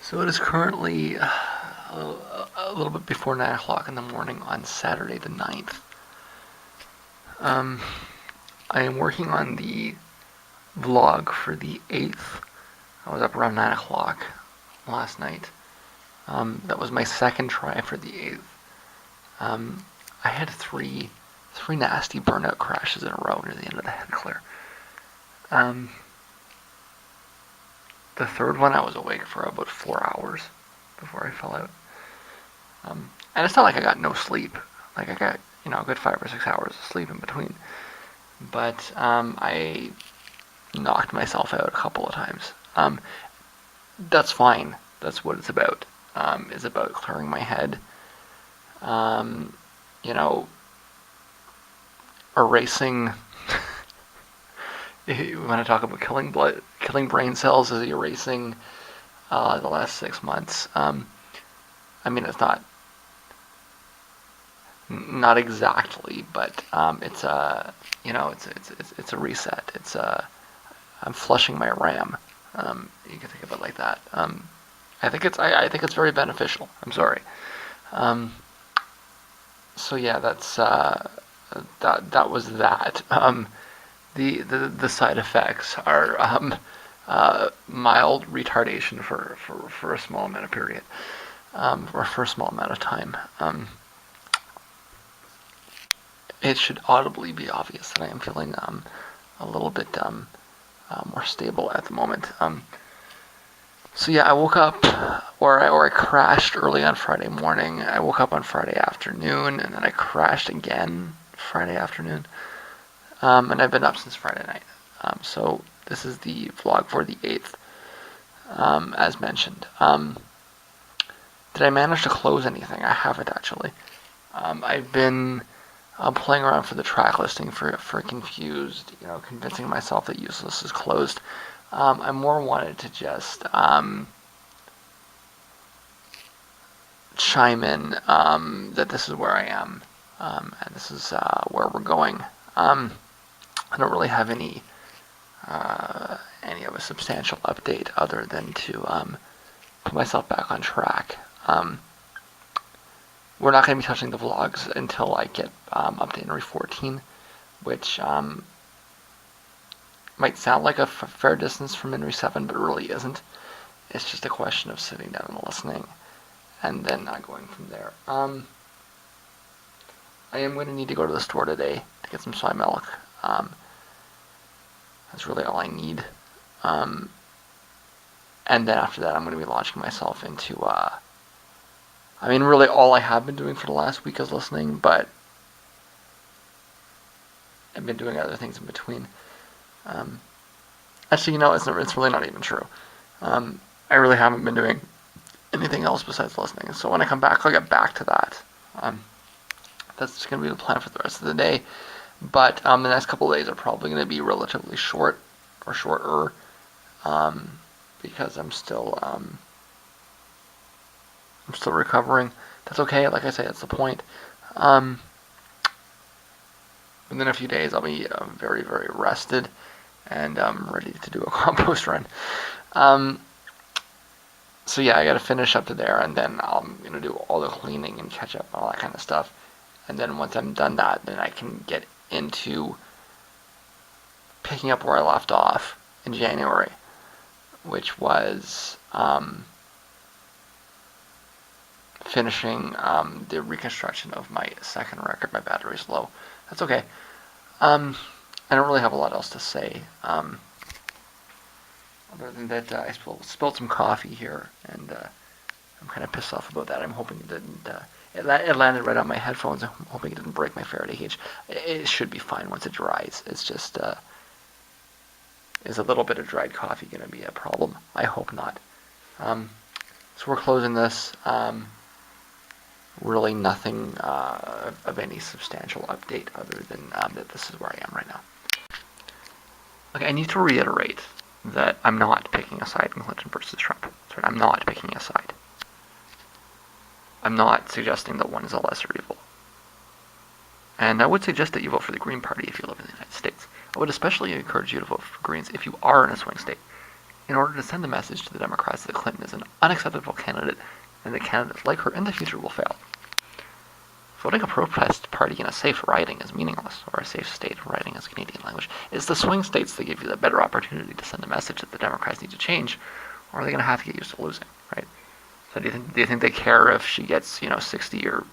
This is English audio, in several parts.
So it is currently a little bit before 9 o'clock in the morning on Saturday the 9th. I am working on the vlog for the 8th. I was up around 9 o'clock last night. That was my second try for the 8th. I had three nasty burnout crashes in a row near the end of the head clear. The third one I was awake for about 4 hours before I fell out. And it's not like I got no sleep. Like I got, a good 5 or 6 hours of sleep in between. But I knocked myself out a couple of times. That's fine. That's what it's about. It's about clearing my head. Erasing. You want to talk about killing brain cells, is erasing the last 6 months. It's not exactly, but it's a it's a reset. I'm flushing my RAM. You can think of it like that. I think it's very beneficial. I'm sorry. So yeah, that's that was that. The side effects are mild retardation for a small amount of period, or for a small amount of time. It should audibly be obvious that I am feeling a little bit more stable at the moment. So yeah, I woke up, or I crashed early on Friday morning. I woke up on Friday afternoon, and then I crashed again Friday afternoon. And I've been up since Friday night. So this is the vlog for the 8th, as mentioned. Did I manage to close anything? I haven't actually. I've been playing around for the track listing for Confused, convincing myself that Useless is closed. I more wanted to just chime in that this is where I am, and this is where we're going. I don't really have any of a substantial update other than to put myself back on track. We're not going to be touching the vlogs until I get up to inri014, which might sound like a fair distance from inri007, but it really isn't. It's just a question of sitting down and listening, and then going from there. I am going to need to go to the store today to get some soy milk. That's really all I need. And then after that, I'm going to be launching myself into, really all I have been doing for the last week is listening, but I've been doing other things in between. Actually, it's really not even true. I really haven't been doing anything else besides listening. So when I come back, I'll get back to that. That's going to be the plan for the rest of the day. But the next couple of days are probably going to be relatively short, or shorter, because I'm still recovering. That's okay. Like I say, that's the point. Within a few days, I'll be very, very rested and ready to do a compost run. So yeah, I got to finish up to there, and then I'm going to do all the cleaning and catch up and all that kind of stuff. And then once I'm done that, then I can get into picking up where I left off in January, which was finishing the reconstruction of my second record. My battery's low. That's okay. I don't really have a lot else to say. Other than that, I spilled some coffee here, and I'm kind of pissed off about that. I'm hoping it didn't. It landed right on my headphones. I'm hoping it didn't break my Faraday cage. It should be fine once it dries. It's just, is a little bit of dried coffee going to be a problem? I hope not. So we're closing this. Really nothing of any substantial update other than that this is where I am right now. Okay, I need to reiterate that I'm not picking a side in Clinton versus Trump. Sorry, I'm not picking a side. I'm not suggesting that one is a lesser evil. And I would suggest that you vote for the Green Party if you live in the United States. I would especially encourage you to vote for Greens if you are in a swing state. in order to send the message to the Democrats that Clinton is an unacceptable candidate and that candidates like her in the future will fail. Voting a protest party in a safe riding is meaningless, or a safe state riding is Canadian language. It's the swing states that give you the better opportunity to send a message that the Democrats need to change, or are they going to have to get used to losing, right? So do you think they care if she gets 60 or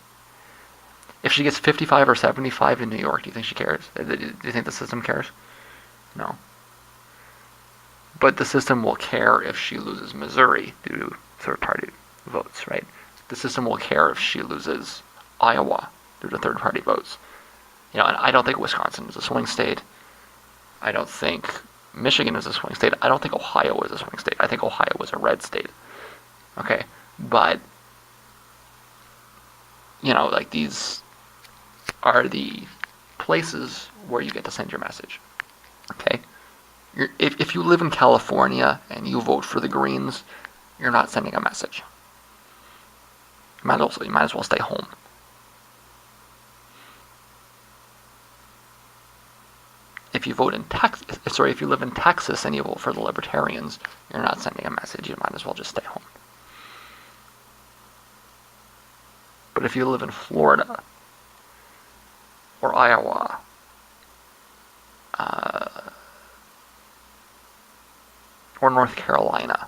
if she gets 55 or 75 in New York? Do you think she cares? Do you think the system cares? No. But the system will care if she loses Missouri due to third-party votes, right? The system will care if she loses Iowa due to third-party votes. And I don't think Wisconsin is a swing state. I don't think Michigan is a swing state. I don't think Ohio is a swing state. I think Ohio is a red state. Okay, but like these are the places where you get to send your message. Okay, if you live in California and you vote for the Greens, you're not sending a message. You might as well stay home. If you live in Texas and you vote for the Libertarians, you're not sending a message. You might as well just stay home. But if you live in Florida or Iowa, or North Carolina,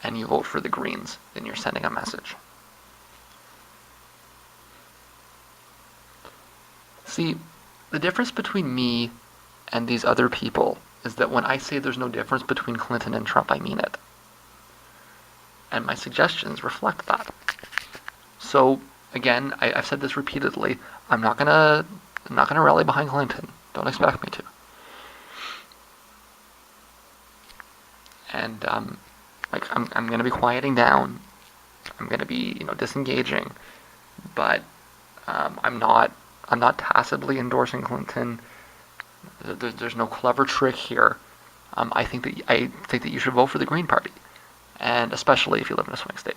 and you vote for the Greens, then you're sending a message. See, the difference between me and these other people is that when I say there's no difference between Clinton and Trump, I mean it. And my suggestions reflect that. So, again, I've said this repeatedly, I'm not gonna rally behind Clinton. Don't expect me to. And I'm gonna be quieting down. I'm gonna be disengaging, but I'm not tacitly endorsing Clinton. There's no clever trick here. I think that you should vote for the Green Party, and especially if you live in a swing state.